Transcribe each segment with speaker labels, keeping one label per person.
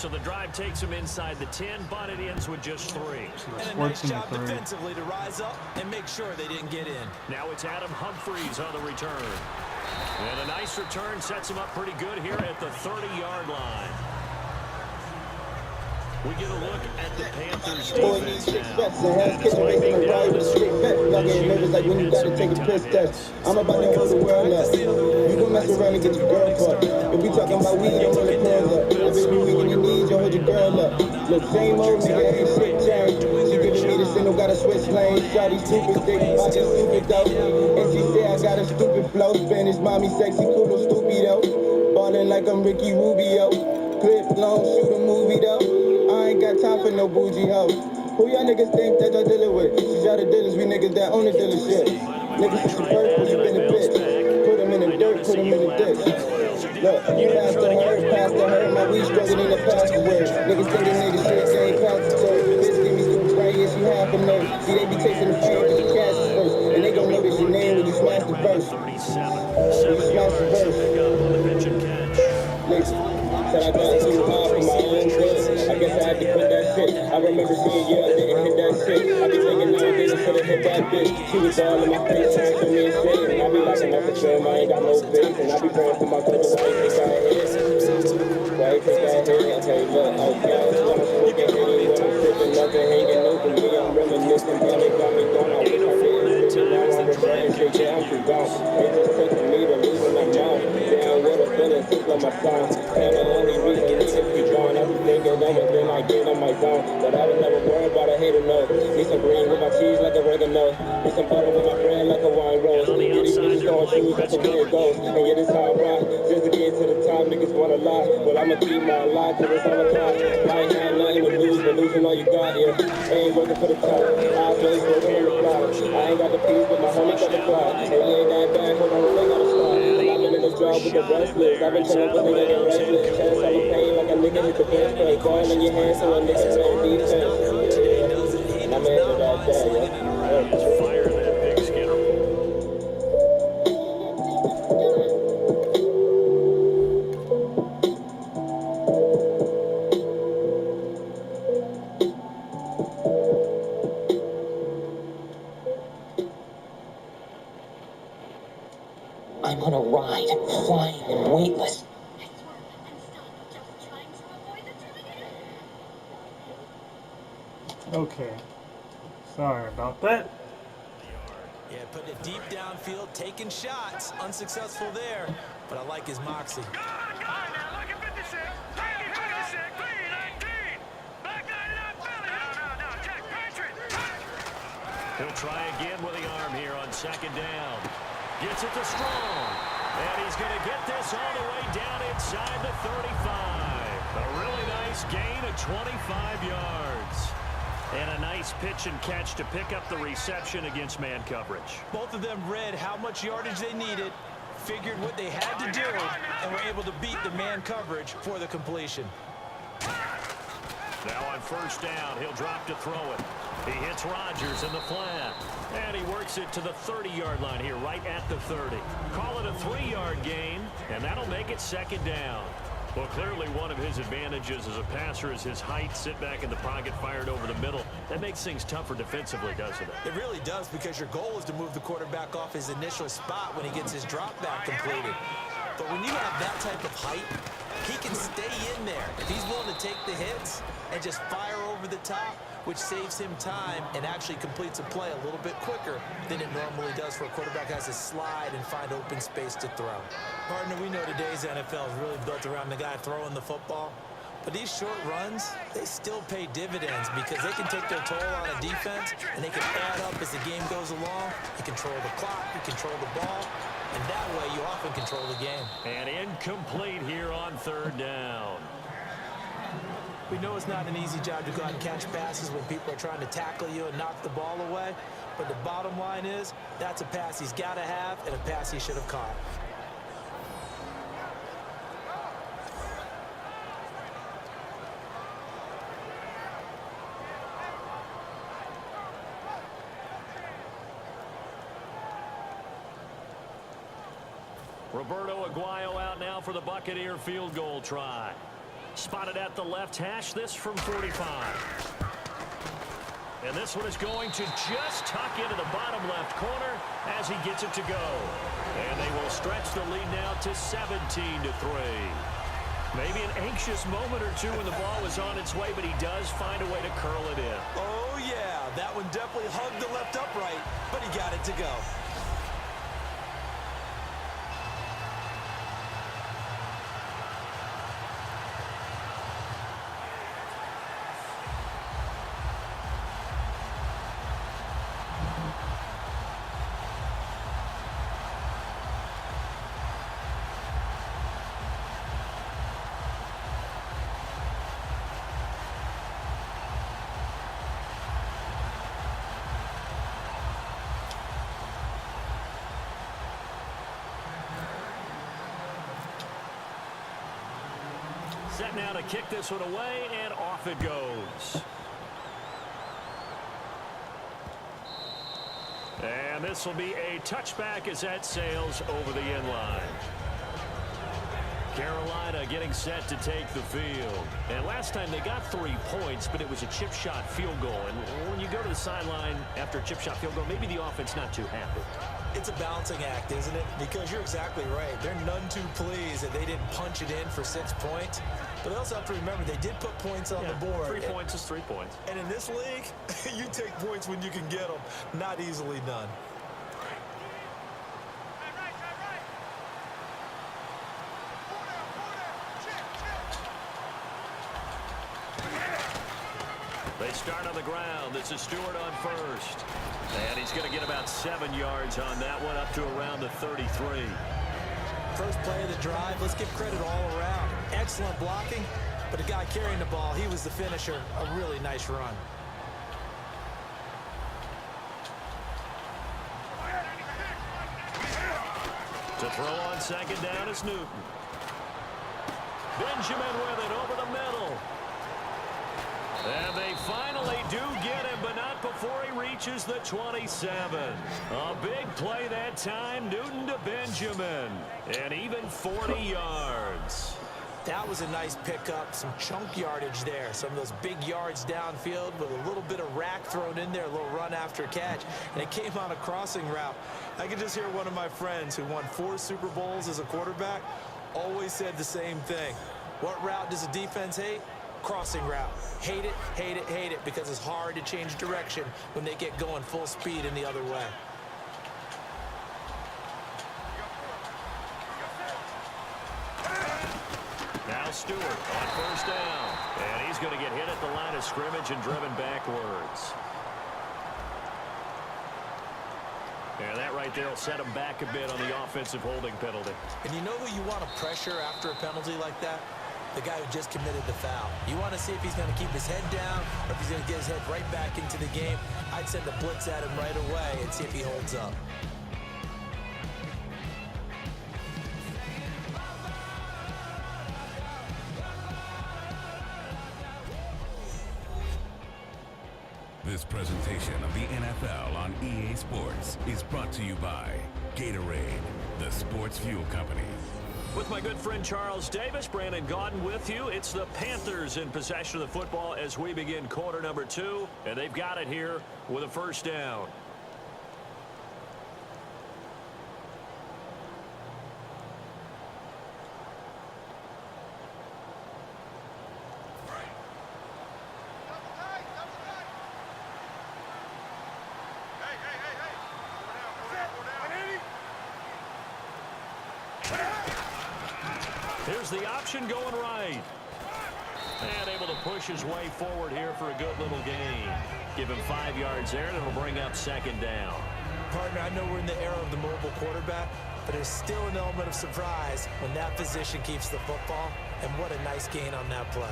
Speaker 1: So the drive takes him inside the 10, but it ends with just 3.
Speaker 2: And a nice job defensively to rise up and make sure they didn't get in.
Speaker 1: Now it's Adam Humphries on the return. And a nice return sets him up pretty good here at the 30-yard line. We get a look at the Panthers defense now. This might be down to score.
Speaker 3: Like when you gotta take a piss test. I'm about to hold the world up. You gon' mess around and get your girl fucked. If we talking about weed, don't roll the curls up. I bet you weak in your knees, you hold your girl up. Look, same old nigga, ain't shit changed. She giving me the signal, got a switch lane. Shawty stupid, thick, pocket stupid though. And she say I got a stupid flow. Spanish mommy, sexy, cool, stupid though. Ballin' like I'm Ricky Rubio. Clip long, shoot a movie though. I ain't got time for no bougie hoes. Who y'all niggas think that y'all dealing with? She's y'all the dealers, we niggas that own the dealership. Niggas is the first when you been a bitch. Put them in the dirt, put them in the ditch. Look, you pass to her, my weed stronger than the password. Niggas thinking niggas shit, they ain't password. Bitch, give me some right, yes, you half a nose. See, they be chasing the fame, but the cash is first. And they gon' notice your name when you smash the verse. When you smash the verse. Said I got too hard for my own good. I guess I had to quit that shit. I remember seeing you, I didn't hit that shit. I be thinking nowadays I should've hit that bitch. She was all in my face, trying to me straight. And I be like, enough to film, I ain't got no face. And I be praying for my cousin, why you think I hit? Why you think I hit? Okay, look, okay, I'm smoking, hitting when I'm sipping, nothing hanging over me. I'm reminiscing, but they got me going. I wish I didn't sit, now I'm regretting shit, yeah, I'm too gone. They just taking me to lose when I'm down. Down with a feeling, sick on my song. And the only reason niggas be gone, I be thinking them and then I get on my zone. But I was never worried about a hater, no. Need some green with my cheese like a oregano. Need some butter with my bread like a wine roll. Yeah, these niggas throwing shoes, that's the way it goes. And yeah, this how I rock. Just to get to the top, niggas wanna lie. Well, I'ma keep my lie till it's all o'clock. Might have nothing to lose, but losing all you got, yeah. Ain't working for the top. I place working on the block. I ain't got the peas, but my homie got the clock. Hey, you ain't that bad, hold on, they gotta stop. I've been in this job with the restless. I've been trying to nigga get restless. Chest on the pain like a nigga hit the bench press. Ball in your hands so a nigga play defense. And I'm into that bad, yeah.
Speaker 1: Fire that big skinner.
Speaker 4: I'm on a ride, flying and weightless.
Speaker 5: Okay. Sorry about that.
Speaker 2: Yeah, putting it deep downfield, taking shots. Unsuccessful there, but I like his moxie.
Speaker 1: He'll try again with the arm here on second down. Gets it to Strong. And he's going to get this all the way down inside the 35. A really nice gain of 25 yards. And a nice pitch and catch to pick up the reception against man coverage.
Speaker 2: Both of them read how much yardage they needed, figured what they had to do, and were able to beat the man coverage for the completion.
Speaker 1: Now on first down, he'll drop to throw it. He hits Rodgers in the flat. And he works it to the 30-yard line here, right at the 30. Call it a 3-yard gain, and that'll make it second down. Well, clearly one of his advantages as a passer is his height. Sit back in the pocket, fired over the middle. That makes things tougher defensively, doesn't it?
Speaker 2: It really does, because your goal is to move the quarterback off his initial spot when he gets his drop back completed. But when you have that type of height, he can stay in there. If he's willing to take the hits and just fire over the top, which saves him time and actually completes a play a little bit quicker than it normally does for a quarterback who has to slide and find open space to throw. Partner, we know today's NFL is really built around the guy throwing the football. But these short runs, they still pay dividends because they can take their toll on a defense and they can add up as the game goes along. You control the clock, you control the ball, and that way you often control the game.
Speaker 1: And incomplete here on third down.
Speaker 2: We know it's not an easy job to go out and catch passes when people are trying to tackle you and knock the ball away. But the bottom line is, that's a pass he's got to have and a pass he should have caught.
Speaker 1: Roberto Aguayo out now for the Buccaneer field goal try. Spotted at the left hash, this from 45. And this one is going to just tuck into the bottom left corner as he gets it to go. And they will stretch the lead now to 17-3. Maybe an anxious moment or two when the ball was on its way, but he does find a way to curl it in.
Speaker 2: Oh, yeah. That one definitely hugged the left upright, but he got it to go.
Speaker 1: Set now to kick this one away, and off it goes. And this will be a touchback as that sails over the end line. Carolina getting set to take the field. And last time they got 3 points, but it was a chip shot field goal. And when you go to the sideline after a chip shot field goal, maybe the offense not too happy.
Speaker 2: It's a balancing act, isn't it? Because you're exactly right. They're none too pleased that they didn't punch it in for 6 points. But they also have to remember they did put points on the board.
Speaker 1: 3 points is 3 points.
Speaker 2: And in this league, you take points when you can get them. Not easily done.
Speaker 1: They start on the ground. This is Stewart on first. And he's going to get about 7 yards on that one, up to around the 33.
Speaker 2: First play of the drive, let's give credit all around. Excellent blocking, but the guy carrying the ball, he was the finisher. A really nice run.
Speaker 1: To throw on second down is Newton. Benjamin with it over the middle. And they finally do get him, but not before he reaches the 27. A big play that time, Newton to Benjamin. And even 40 yards.
Speaker 2: That was a nice pickup, some chunk yardage there. Some of those big yards downfield with a little bit of rack thrown in there, a little run after catch. And it came on a crossing route. I could just hear one of my friends who won 4 Super Bowls as a quarterback always said the same thing. What route does the defense hate? Crossing route. Hate it, hate it, hate it, because it's hard to change direction when they get going full speed in the other way.
Speaker 1: Now Stewart on first down. And he's going to get hit at the line of scrimmage and driven backwards. And that right there will set him back a bit on the offensive holding penalty.
Speaker 2: And you know who you want to pressure after a penalty like that? The guy who just committed the foul. You want to see if he's going to keep his head down or if he's going to get his head right back into the game. I'd send a blitz at him right away and see if he holds up.
Speaker 6: This presentation of the NFL on EA Sports is brought to you by Gatorade, the sports fuel company.
Speaker 1: With my good friend Charles Davis, Brandon Gaudin with you. It's the Panthers in possession of the football as we begin quarter number 2. And they've got it here with a first down. Here's the option going right. And able to push his way forward here for a good little gain. Give him 5 yards there, and it'll bring up second down.
Speaker 2: Partner, I know we're in the era of the mobile quarterback, but there's still an element of surprise when that position keeps the football. And what a nice gain on that play.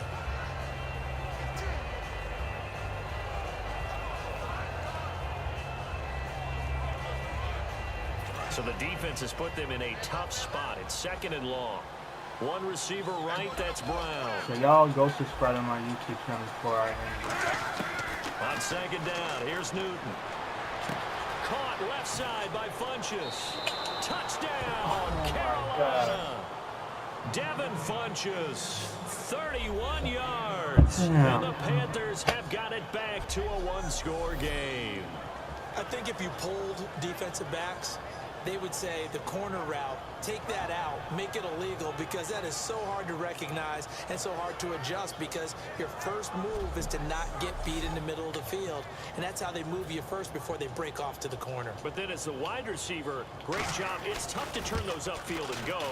Speaker 1: So the defense has put them in a tough spot. It's second and long. One receiver right, that's Brown.
Speaker 5: So y'all go subscribe to my YouTube channel before I end.
Speaker 1: On second down, here's Newton. Caught left side by Funchess. Touchdown, Carolina. Devin Funchess, 30 31 yards.
Speaker 5: Yeah.
Speaker 1: And the Panthers have got it back to a one-score game.
Speaker 2: I think if you polled defensive backs, they would say the corner route, take that out, make it illegal, because that is so hard to recognize and so hard to adjust, because your first move is to not get beat in the middle of the field, and that's how they move you first before they break off to the corner.
Speaker 1: But then as the wide receiver, great job. It's tough to turn those upfield and go,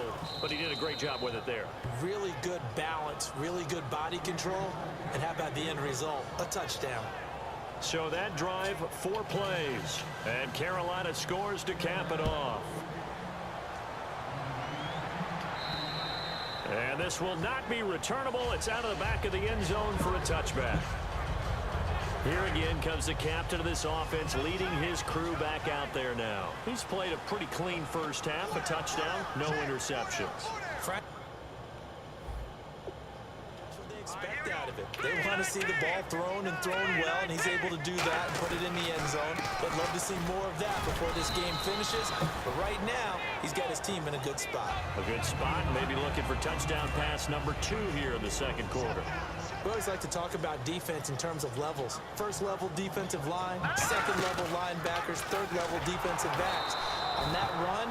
Speaker 1: but he did a great job with it there.
Speaker 2: Really good balance, really good body control, and how about the end result? A touchdown.
Speaker 1: So that drive, 4 plays, and Carolina scores to cap it off. And this will not be returnable. It's out of the back of the end zone for a touchback. Here again comes the captain of this offense, leading his crew back out there now. He's played a pretty clean first half, a touchdown, no interceptions.
Speaker 2: Expect out of it. They want to see the ball thrown and thrown well, and he's able to do that and put it in the end zone. They'd love to see more of that before this game finishes, but right now he's got his team in a good spot.
Speaker 1: A good spot, maybe looking for touchdown pass number 2 here in the second quarter.
Speaker 2: We always like to talk about defense in terms of levels. First level defensive line, second level linebackers, third level defensive backs. On that run,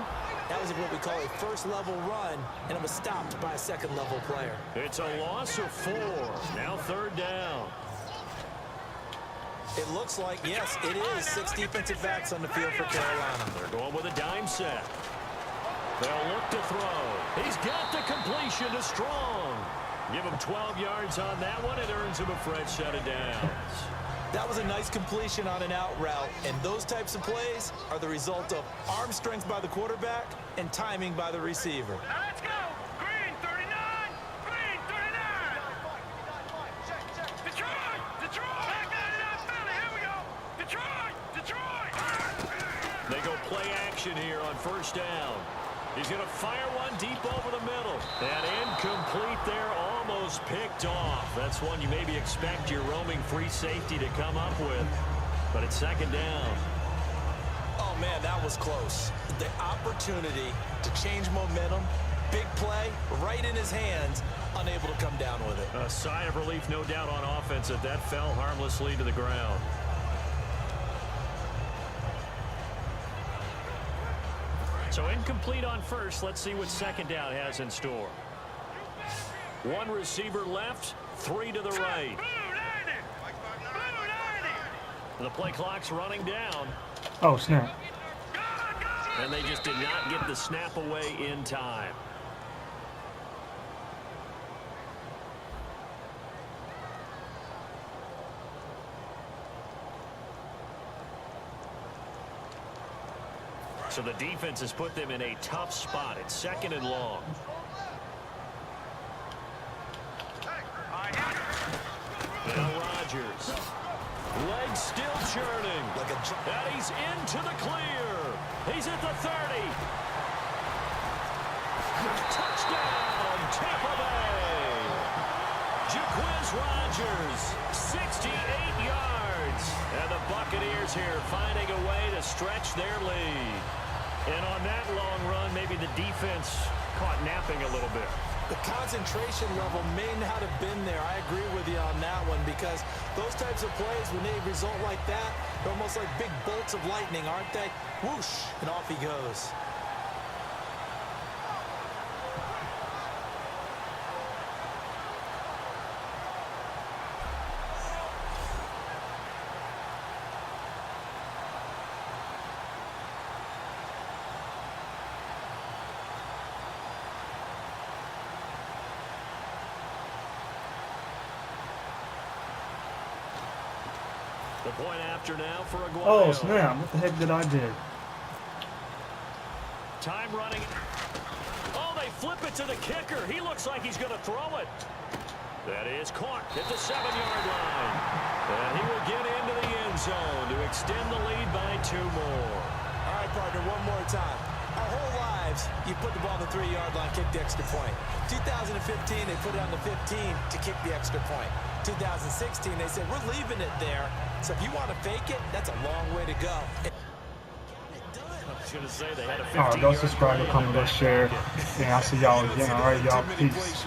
Speaker 2: that was what we call a first level run, and it was stopped by a second level player.
Speaker 1: It's a loss of 4. Now third down.
Speaker 2: It looks like, yes, it is 6 defensive backs on the field for Carolina.
Speaker 1: They're going with a dime set. They'll look to throw. He's got the completion to Strong. Give him 12 yards on that one. It earns him a fresh set of downs.
Speaker 2: That was a nice completion on an out route, and those types of plays are the result of arm strength by the quarterback and timing by the receiver.
Speaker 7: Let's go! Green 39! Green 39! Detroit! Detroit! Madden NFL, here we go! Detroit! Detroit!
Speaker 1: They go play action here on first down. He's going to fire one deep over the middle. And incomplete there, almost picked off. That's one you maybe expect your roaming free safety to come up with. But it's second down.
Speaker 2: Oh, man, that was close. The opportunity to change momentum, big play, right in his hands, unable to come down with it.
Speaker 1: A sigh of relief, no doubt, on offense that fell harmlessly to the ground. So incomplete on first. Let's see what second down has in store. 1 receiver left, 3 to the right. The play clock's running down.
Speaker 5: Oh, snap.
Speaker 1: And they just did not get the snap away in time. So the defense has put them in a tough spot. It's second and long. Now Rodgers. Legs still churning. And he's into the clear. He's at the 30. Touchdown, Tampa Bay. Jaquiz Rodgers, 68 yards. And the Buccaneers here finding a way to stretch their lead. And on that long run, maybe the defense caught napping a little bit.
Speaker 2: The concentration level may not have been there. I agree with you on that one, because those types of plays, when they result like that, they're almost like big bolts of lightning, aren't they? Whoosh, and off he goes.
Speaker 1: The point after now for Aguayo.
Speaker 5: Oh, snap. What the heck did I do?
Speaker 1: Time running. Oh, they flip it to the kicker. He looks like he's going to throw it. That is caught at the 7-yard line. And he will get into the end zone to extend the lead by 2 more.
Speaker 2: All right, partner, one more time. Our whole lives, you put the ball on the 3-yard line, kick the extra point. 2015, they put it on the 15 to kick the extra point. 2016, they said, we're leaving it there. So if you want to fake it, that's a long way to go.
Speaker 1: I was going to say they had a 15-yard
Speaker 5: All right, go subscribe, comment, share. And I'll see y'all again. All right, y'all. Peace.